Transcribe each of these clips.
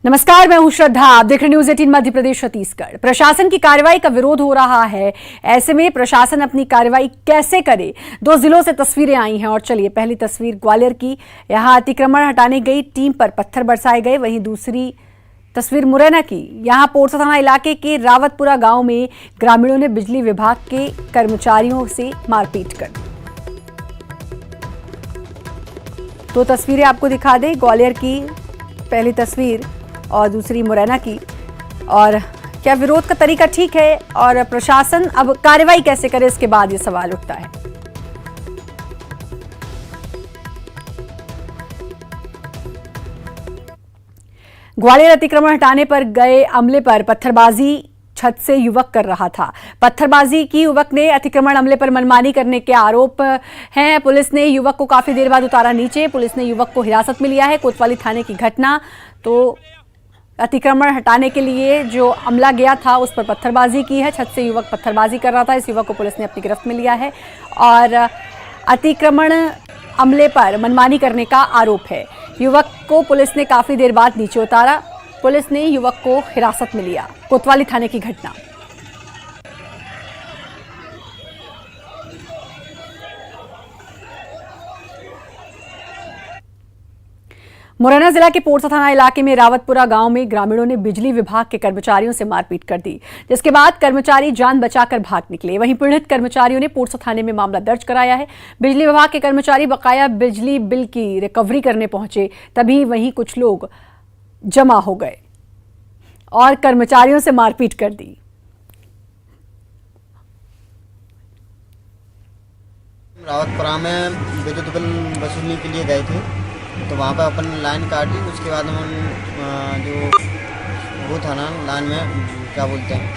नमस्कार, मैं हूं श्रद्धा। आप देख रहे न्यूज 18 मध्य प्रदेश छत्तीसगढ़। प्रशासन की कार्रवाई का विरोध हो रहा है। ऐसे में प्रशासन अपनी कार्रवाई कैसे करे? दो जिलों से तस्वीरें आई हैं और चलिए पहली तस्वीर ग्वालियर की। यहां अतिक्रमण हटाने गई टीम पर पत्थर बरसाए गए। वहीं दूसरी तस्वीर मुरैना की। यहां पोरसा थाना इलाके के रावतपुरा गांव में ग्रामीणों ने बिजली विभाग के कर्मचारियों से मारपीट कर दी। दो तस्वीरें आपको दिखा दें, ग्वालियर की पहली तस्वीर और दूसरी मुरैना की। और क्या विरोध का तरीका ठीक है और प्रशासन अब कार्रवाई कैसे करे, इसके बाद ये सवाल उठता है। ग्वालियर अतिक्रमण हटाने पर गए अमले पर पत्थरबाजी छत से युवक कर रहा था। पत्थरबाजी की युवक ने अतिक्रमण अमले पर मनमानी करने के आरोप हैं। पुलिस ने युवक को काफी देर बाद उतारा नीचे। पुलिस ने युवक को हिरासत में लिया है। कोतवाली थाने की घटना। तो अतिक्रमण हटाने के लिए जो अमला गया था उस पर पत्थरबाजी की है। छत से युवक पत्थरबाजी कर रहा था। इस युवक को पुलिस ने अपनी गिरफ्त में लिया है और अतिक्रमण अमले पर मनमानी करने का आरोप है। युवक को पुलिस ने काफी देर बाद नीचे उतारा। पुलिस ने युवक को हिरासत में लिया। कोतवाली थाने की घटना। मुरैना जिला के पोरसा थाना इलाके में रावतपुरा गांव में ग्रामीणों ने बिजली विभाग के कर्मचारियों से मारपीट कर दी, जिसके बाद कर्मचारी जान बचाकर भाग निकले। वहीं पीड़ित कर्मचारियों ने पोरसा थाने में मामला दर्ज कराया है। बिजली विभाग के कर्मचारी बकाया बिजली बिल की रिकवरी करने पहुंचे, तभी वहीं कुछ लोग जमा हो गए और कर्मचारियों से मारपीट कर दी। रावतपुरा में विद्युत बिल वसूलने के लिए गए थे, तो वहाँ पर अपन लाइन काटी। उसके बाद हम जो वो था ना लाइन में, क्या बोलते हैं,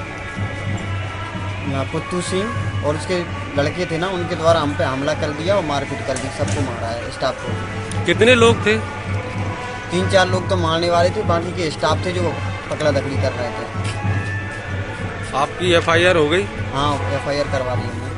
पुत्तू सिंह और उसके लड़के थे ना, उनके द्वारा हम पे हमला कर दिया और मारपीट कर दी। सबको मारा है, स्टाफ को। कितने लोग थे? 3-4 लोग तो मारने वाले थे, बाकी के स्टाफ थे जो पकड़ा दकड़ी कर रहे थे। आपकी एफआईआर हो गई? हाँ, एफआईआर करवा दी हमने।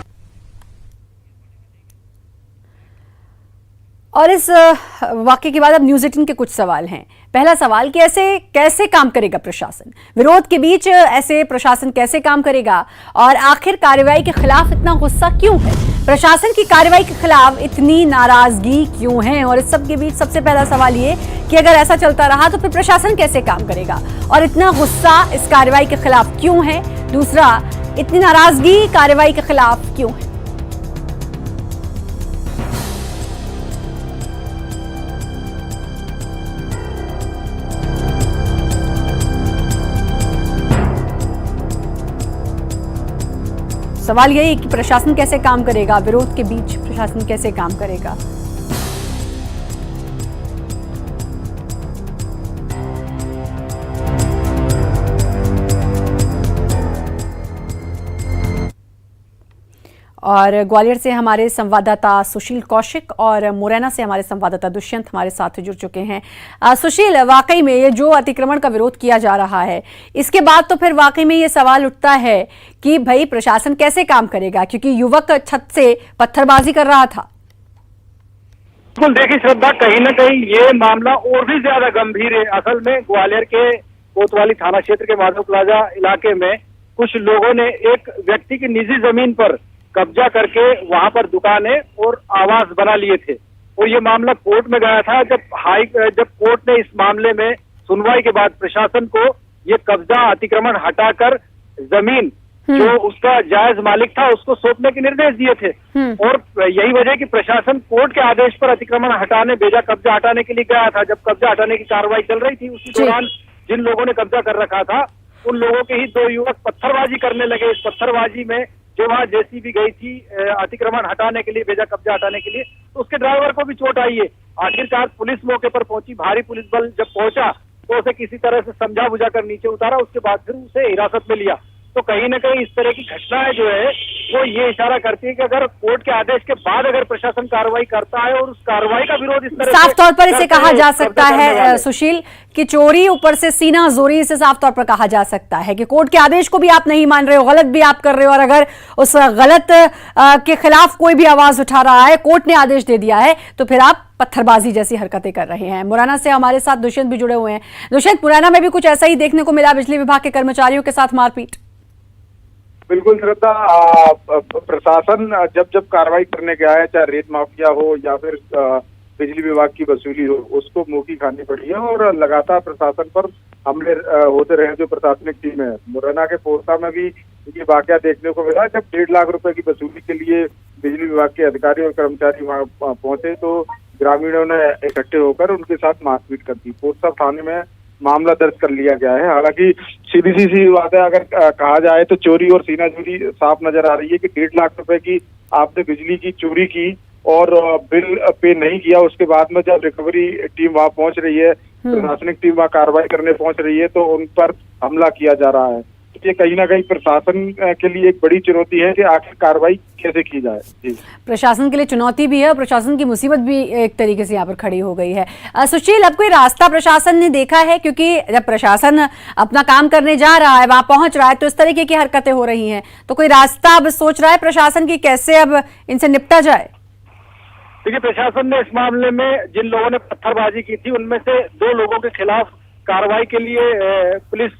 और इस वाकये के बाद अब न्यूज 18 के कुछ सवाल हैं। पहला सवाल कि ऐसे कैसे काम करेगा प्रशासन? विरोध के बीच ऐसे प्रशासन कैसे काम करेगा? और आखिर कार्रवाई के खिलाफ इतना गुस्सा क्यों है? प्रशासन की कार्रवाई के खिलाफ इतनी नाराजगी क्यों है? और इस सब के बीच सबसे पहला सवाल ये कि अगर ऐसा चलता रहा तो फिर प्रशासन कैसे काम करेगा और इतना गुस्सा इस कार्रवाई के खिलाफ क्यों है? दूसरा, इतनी नाराजगी कार्रवाई के खिलाफ क्यों है? सवाल यही कि प्रशासन कैसे काम करेगा, विरोध के बीच प्रशासन कैसे काम करेगा। और ग्वालियर से हमारे संवाददाता सुशील कौशिक और मुरैना से हमारे संवाददाता दुष्यंत हमारे साथ जुड़ चुके हैं। सुशील, वाकई में ये जो अतिक्रमण का विरोध किया जा रहा है, इसके बाद तो फिर वाकई में ये सवाल उठता है कि भाई प्रशासन कैसे काम करेगा, क्योंकि युवक छत से पत्थरबाजी कर रहा था। बिल्कुल, देखिए श्रद्धा, कहीं ना कहीं ये मामला और भी ज्यादा गंभीर है। असल में ग्वालियर के कोतवाली थाना क्षेत्र के माधव प्लाजा इलाके में कुछ लोगों ने एक व्यक्ति की निजी जमीन पर कब्जा करके वहां पर दुकानें और आवास बना लिए थे और ये मामला कोर्ट में गया था। जब कोर्ट ने इस मामले में सुनवाई के बाद प्रशासन को ये कब्जा अतिक्रमण हटाकर जमीन जो उसका जायज मालिक था उसको सौंपने के निर्देश दिए थे। और यही वजह कि प्रशासन कोर्ट के आदेश पर अतिक्रमण हटाने, बेजा कब्जा हटाने के लिए गया था। जब कब्जा हटाने की कार्रवाई चल रही थी, उसी दौरान जिन लोगों ने कब्जा कर रखा था उन लोगों के ही 2 युवक पत्थरबाजी करने लगे। इस पत्थरबाजी में जो वहाँ जेसीबी गई थी अतिक्रमण हटाने के लिए, बेजा कब्जा हटाने के लिए, तो उसके ड्राइवर को भी चोट आई है। आखिरकार पुलिस मौके पर पहुंची। भारी पुलिस बल जब पहुंचा तो उसे किसी तरह से समझा बुझा कर नीचे उतारा। उसके बाद फिर उसे हिरासत में लिया। तो कहीं ना कहीं इस तरह की घटनाएं जो है वो ये इशारा करती है कि अगर कोर्ट के आदेश के बाद अगर प्रशासन कार्रवाई करता है और उस कार्रवाई का विरोध इस तरह साफ तौर पर इसे करते कहा हैं, जा सकता करने है वाले। सुशील कि चोरी ऊपर से सीना जोरी, इसे साफ तौर पर कहा जा सकता है कि कोर्ट के आदेश को भी आप नहीं मान रहे हो, गलत भी आप कर रहे हो, और अगर उस गलत के खिलाफ कोई भी आवाज उठा रहा है, कोर्ट ने आदेश दे दिया है, तो फिर आप पत्थरबाजी जैसी हरकतें कर रहे हैं। मुरैना से हमारे साथ दुष्यंत भी जुड़े हुए हैं। दुष्यंत, मुरैना में भी कुछ ऐसा ही देखने को मिला, बिजली विभाग के कर्मचारियों के साथ मारपीट। बिल्कुल श्रद्धा, प्रशासन जब कार्रवाई करने गया है, चाहे रेत माफिया हो या फिर बिजली विभाग की वसूली हो, उसको मुंह खानी पड़ी है और लगातार प्रशासन पर हमले होते रहे। जो प्रशासनिक टीम है मुरैना के पोरसा में भी ये वाकया देखने को मिला, जब 1.5 लाख रुपए की वसूली के लिए बिजली विभाग के अधिकारी और कर्मचारी वहां पहुंचे तो ग्रामीणों ने इकट्ठे होकर उनके साथ मारपीट कर दी। पोरसा थाने में मामला दर्ज कर लिया गया है। हालांकि सीधी सी बात है, अगर कहा जाए तो चोरी और सीनाजोरी साफ नजर आ रही है कि 1.5 लाख रुपए की आपने बिजली की चोरी की और बिल पे नहीं किया। उसके बाद में जब रिकवरी टीम वहां पहुंच रही है, प्रशासनिक टीम वहां कार्रवाई करने पहुंच रही है, तो उन पर हमला किया जा रहा है। ये कहीं ना कहीं प्रशासन के लिए एक बड़ी चुनौती है कि आखिर कार्रवाई कैसे की जाए। जी, प्रशासन के लिए चुनौती भी है और प्रशासन की मुसीबत भी एक तरीके से यहाँ पर खड़ी हो गई है। सुशील, अब कोई रास्ता प्रशासन ने देखा है? क्योंकि जब प्रशासन अपना काम करने जा रहा है, वहां पहुंच रहा है, तो इस तरीके की हरकतें हो रही हैं, तो कोई रास्ता अब सोच रहा है प्रशासन की कैसे अब इनसे निपटा जाए? देखिए, प्रशासन ने इस मामले में जिन लोगों ने पत्थरबाजी की थी उनमें से 2 लोगों के खिलाफ कार्रवाई के लिए पुलिस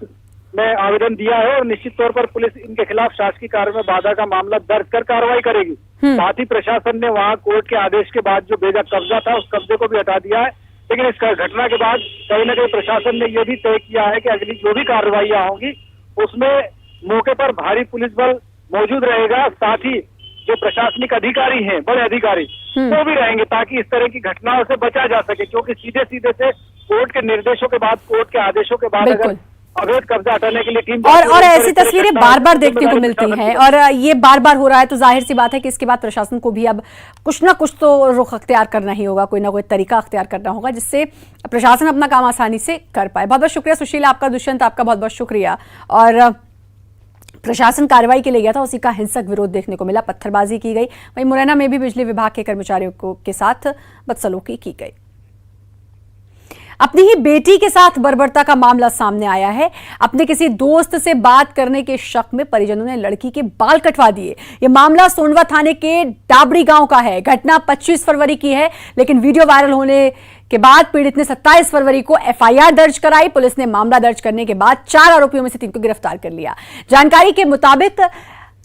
में आवेदन दिया है और निश्चित तौर पर पुलिस इनके खिलाफ शासकीय कार्य में बाधा का मामला दर्ज कर कार्रवाई करेगी। साथ ही प्रशासन ने वहां कोर्ट के आदेश के बाद जो बेजा कब्जा था उस कब्जे को भी हटा दिया है। लेकिन इस घटना के बाद कहीं ना कहीं प्रशासन ने यह भी तय किया है कि अगली जो भी कार्रवाइयां होंगी उसमें मौके पर भारी पुलिस बल मौजूद रहेगा। साथ ही जो प्रशासनिक अधिकारी हैं, बड़े अधिकारी, वो भी रहेंगे ताकि इस तरह की घटनाओं से बचा जा सके। क्योंकि सीधे सीधे से कोर्ट के निर्देशों के बाद, कोर्ट के आदेशों के बाद अगर अवैध कब्जा हटाने के लिए टीम और ऐसी तस्वीरें बार बार देखने को मिलती हैं और ये बार बार हो रहा है, तो जाहिर सी बात है कि इसके बाद प्रशासन को भी अब कुछ ना कुछ तो रुख अख्तियार करना ही होगा, कोई ना कोई तरीका अख्तियार करना होगा जिससे प्रशासन अपना काम आसानी से कर पाए। बहुत बहुत शुक्रिया सुशील आपका, दुष्यंत आपका बहुत बहुत शुक्रिया। और प्रशासन कार्रवाई के लिए गया था, उसी का हिंसक विरोध देखने को मिला, पत्थरबाजी की गई। वहीं मुरैना में भी बिजली विभाग के कर्मचारियों के साथ बदसलूकी की गई। अपनी ही बेटी के साथ बर्बरता का मामला सामने आया है। अपने किसी दोस्त से बात करने के शक में परिजनों ने लड़की के बाल कटवा दिए। यह मामला सोंडवा थाने के डाबड़ी गांव का है। घटना 25 फरवरी की है, लेकिन वीडियो वायरल होने के बाद पीड़ित ने 27 फरवरी को एफआईआर दर्ज कराई। पुलिस ने मामला दर्ज करने के बाद 4 आरोपियों में से 3 को गिरफ्तार कर लिया। जानकारी के मुताबिक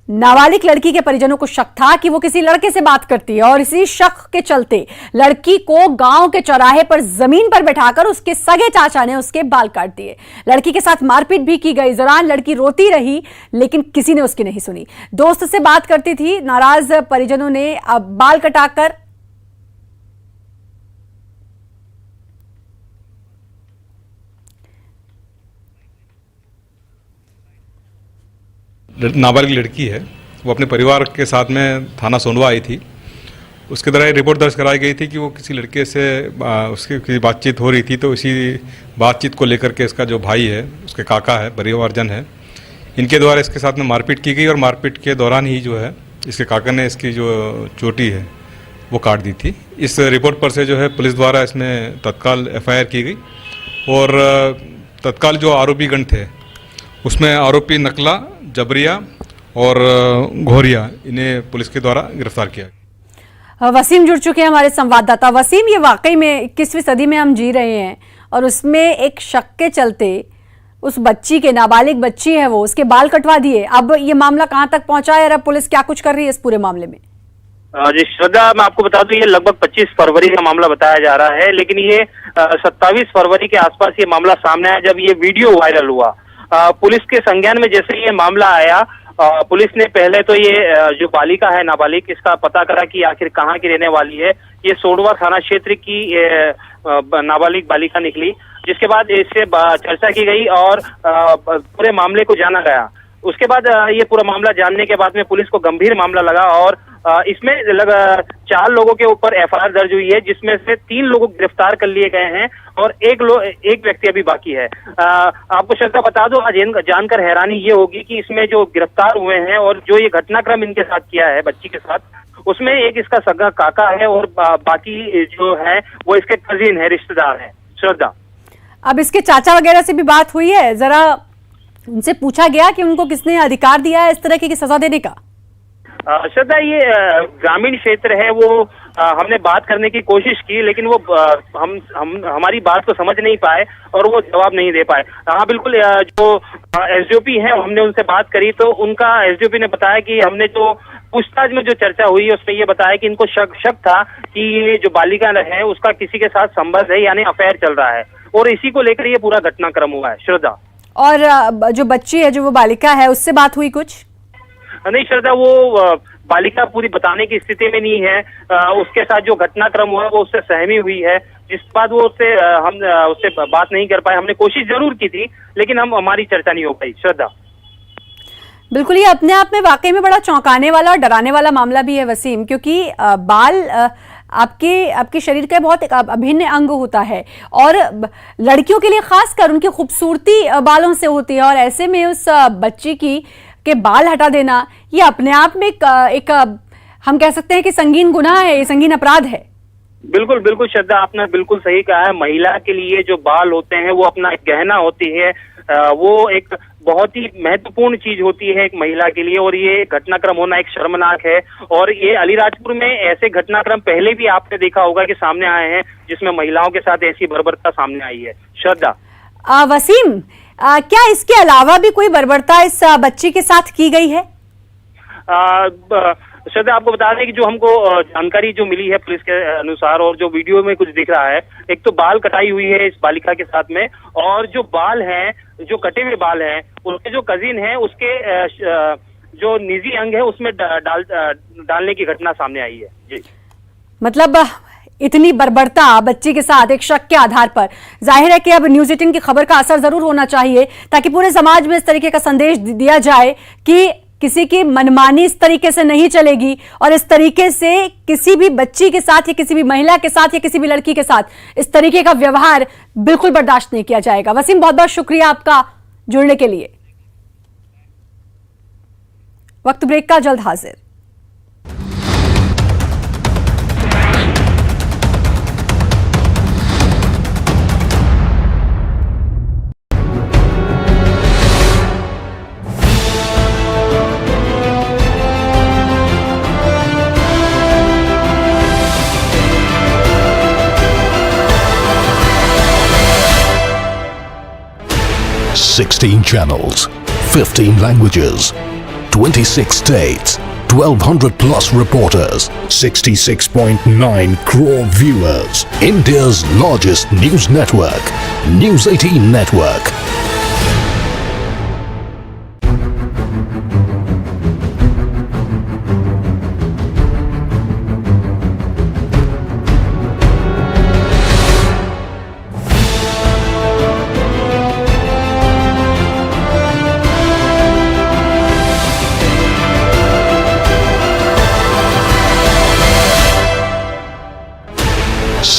नाबालिग लड़की के परिजनों को शक था कि वो किसी लड़के से बात करती है और इसी शक के चलते लड़की को गांव के चौराहे पर जमीन पर बैठाकर उसके सगे चाचा ने उसके बाल काट दिए। लड़की के साथ मारपीट भी की गई। इस दौरान लड़की रोती रही, लेकिन किसी ने उसकी नहीं सुनी। दोस्त से बात करती थी। नाराज परिजनों ने अब बाल कटाकर नाबालिग लड़की है, वो अपने परिवार के साथ में थाना सोंडवा आई थी। उसके द्वारा रिपोर्ट दर्ज कराई गई थी कि वो किसी लड़के से उसकी किसी बातचीत हो रही थी, तो इसी बातचीत को लेकर के इसका जो भाई है, उसके काका है, परिवारजन है, इनके द्वारा इसके साथ में मारपीट की गई और मारपीट के दौरान ही जो है इसके काका ने इसकी जो चोटी है वो काट दी थी। इस रिपोर्ट पर से जो है पुलिस द्वारा इसमें तत्काल एफआईआर की गई और तत्काल जो आरोपीगण थे उसमें आरोपी नकला, जबरिया और घोरिया, इन्हें पुलिस के द्वारा गिरफ्तार किया। वसीम जुड़ चुके हैं हमारे संवाददाता। वसीम, ये वाकई में 21वीं सदी में हम जी रहे हैं और उसमें एक शक के चलते उस बच्ची के, नाबालिग बच्ची है वो, उसके बाल कटवा दिए। अब ये मामला कहां तक पहुंचा है और अब पुलिस क्या कुछ कर रही है इस पूरे मामले में? जी श्रद्धा, मैं आपको बता दूं ये लगभग 25 फरवरी का मामला बताया जा रहा है, लेकिन ये 27 फरवरी के आसपास ये मामला सामने आया जब ये वीडियो वायरल हुआ। पुलिस के संज्ञान में जैसे ये मामला आया, पुलिस ने पहले तो ये जो बालिका है, नाबालिग, इसका पता करा कि आखिर कहाँ की रहने वाली है। ये सोंडवा थाना क्षेत्र की नाबालिग बालिका निकली, जिसके बाद इससे चर्चा की गई और पूरे मामले को जाना गया। उसके बाद ये पूरा मामला जानने के बाद में पुलिस को गंभीर मामला लगा और इसमें 4 लोगों के ऊपर एफआईआर दर्ज हुई है, जिसमें से 3 लोगों को गिरफ्तार कर लिए गए हैं और एक व्यक्ति अभी बाकी है। आपको श्रद्धा बता दो, आज जानकर हैरानी ये होगी कि इसमें जो गिरफ्तार हुए हैं और जो ये घटनाक्रम इनके साथ किया है बच्ची के साथ, उसमें एक इसका सगा काका है और बाकी जो है वो इसके कजिन है, रिश्तेदार हैं। श्रद्धा, अब इसके चाचा वगैरह से भी बात हुई है? जरा उनसे पूछा गया कि उनको किसने अधिकार दिया है इस तरह की सजा देने का? श्रद्धा, ये ग्रामीण क्षेत्र है, वो हमने बात करने की कोशिश की, लेकिन वो हम हमारी बात को समझ नहीं पाए और वो जवाब नहीं दे पाए। हाँ बिल्कुल, जो एसडीओपी है हमने उनसे बात करी तो उनका एसडीओपी ने बताया कि हमने जो पूछताछ में जो चर्चा हुई उसमें ये बताया कि इनको शक था कि ये जो बालिका है उसका किसी के साथ संबंध है, यानी अफेयर चल रहा है, और इसी को लेकर ये पूरा घटनाक्रम हुआ है। श्रद्धा, और जो बच्ची है, जो वो बालिका है, उससे बात हुई कुछ? नहीं श्रद्धा, वो बालिका पूरी बताने की स्थिति में नहीं है। उसके साथ जो घटनाक्रम हुआ वो उससे सहमी हुई है, जिस बाद वो हम उससे बात नहीं कर पाए। हमने कोशिश जरूर की थी, लेकिन हमारी चर्चा नहीं हो पाई। श्रद्धा, बिल्कुल, ये अपने आप में वाकई में बड़ा चौंकाने वाला और डराने वाला मामला भी है वसीम, क्योंकि बाल आपके शरीर का बहुत एक अभिन्न अंग होता है और लड़कियों के लिए खासकर उनकी खूबसूरती बालों से होती है, और ऐसे में उस बच्ची के बाल हटा देना ये अपने आप में एक हम कह सकते हैं कि संगीन गुनाह है, ये संगीन अपराध है। बिल्कुल बिल्कुल श्रद्धा, आपने बिल्कुल सही कहा है। महिला के लिए जो बाल होते हैं वो अपना एक गहना होती है, वो एक बहुत ही महत्वपूर्ण चीज होती है एक महिला के लिए, और ये घटनाक्रम होना एक शर्मनाक है। और ये अलीराजपुर में ऐसे घटनाक्रम पहले भी आपने देखा होगा कि सामने आए हैं, जिसमें महिलाओं के साथ ऐसी बर्बरता सामने आई है। श्रद्धा, वसीम, क्या इसके अलावा भी कोई बर्बरता इस बच्ची के साथ की गई है? श्रद्धा, आपको बता दें कि जो हमको जानकारी जो मिली है पुलिस के अनुसार, और जो वीडियो में कुछ दिख रहा है, एक तो बाल कटाई हुई है इस बालिका के साथ में, और जो बाल हैं, जो कटे हुए बाल हैं, उसके जो कजिन है उसके जो निजी अंग है उसमें डालने की घटना सामने आई है। जी, मतलब इतनी बर्बरता बच्ची के साथ एक शक के आधार पर, जाहिर है कि अब न्यूज़ 18 की खबर का असर जरूर होना चाहिए ताकि पूरे समाज में इस तरीके का संदेश दिया जाए कि किसी की मनमानी इस तरीके से नहीं चलेगी, और इस तरीके से किसी भी बच्ची के साथ या किसी भी महिला के साथ या किसी भी लड़की के साथ इस तरीके का व्यवहार बिल्कुल बर्दाश्त नहीं किया जाएगा। वसीम, बहुत बहुत शुक्रिया आपका जुड़ने के लिए। वक्त ब्रेक का, जल्द हाजिर। Sixteen channels, 15 languages, 26 states, 1,200 plus reporters, 66.9 crore viewers. India's largest news network, News 18 Network.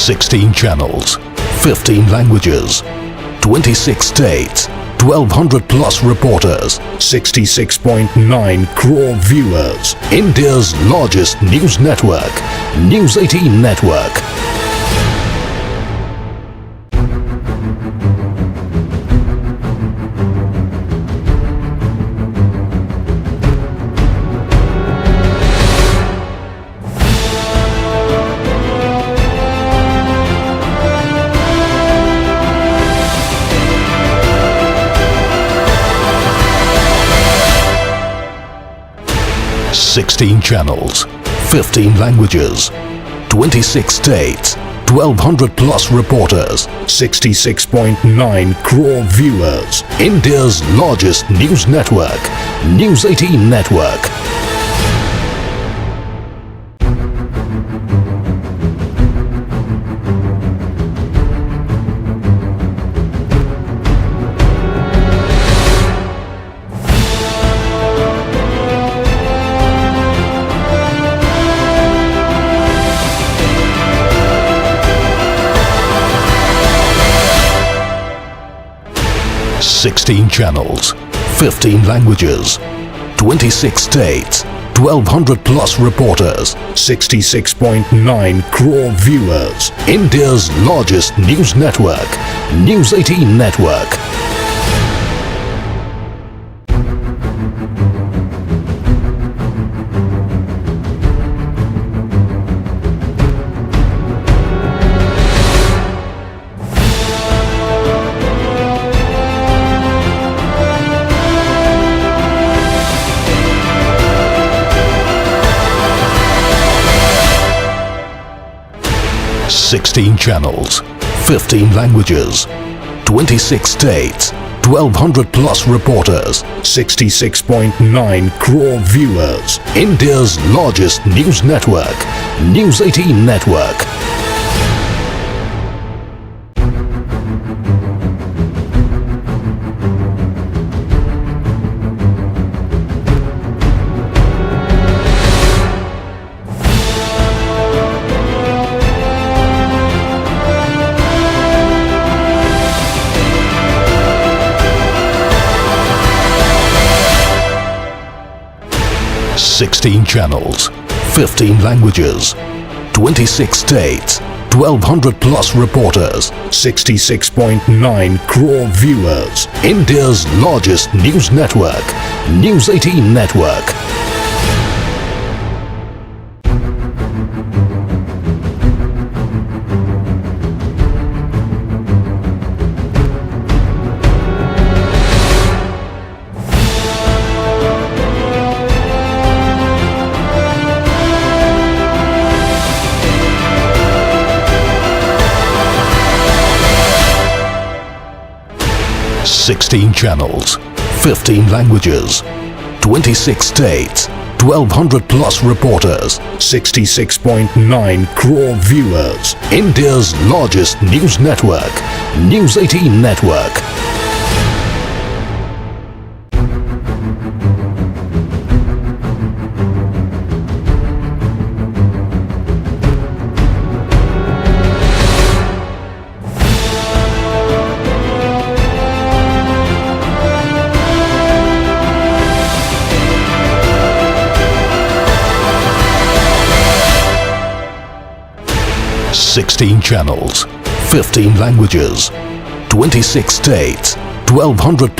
Sixteen channels, 15 languages, 26 states, 1,200 plus reporters, 66.9 crore viewers. India's largest news network, News 18 Network. Sixteen channels, 15 languages, 26 states, 1,200 plus reporters, 66.9 crore viewers. India's largest news network, News 18 Network. 16 channels, 15 languages, 26 states, 1200 plus reporters, 66.9 crore viewers. India's largest news network, News 18 Network. Sixteen channels, 15 languages, 26 states, 1200 plus reporters, 66.9 crore viewers. India's largest news network, News 18 Network. Sixteen channels, 15 languages, 26 states, 1200 plus reporters, 66.9 crore viewers. India's largest news network, News 18 Network. Sixteen channels, 15 languages, 26 states, 1200 plus reporters, 66.9 crore viewers. India's largest news network, News 18 Network. Sixteen channels, 15 languages, 26 states, 1200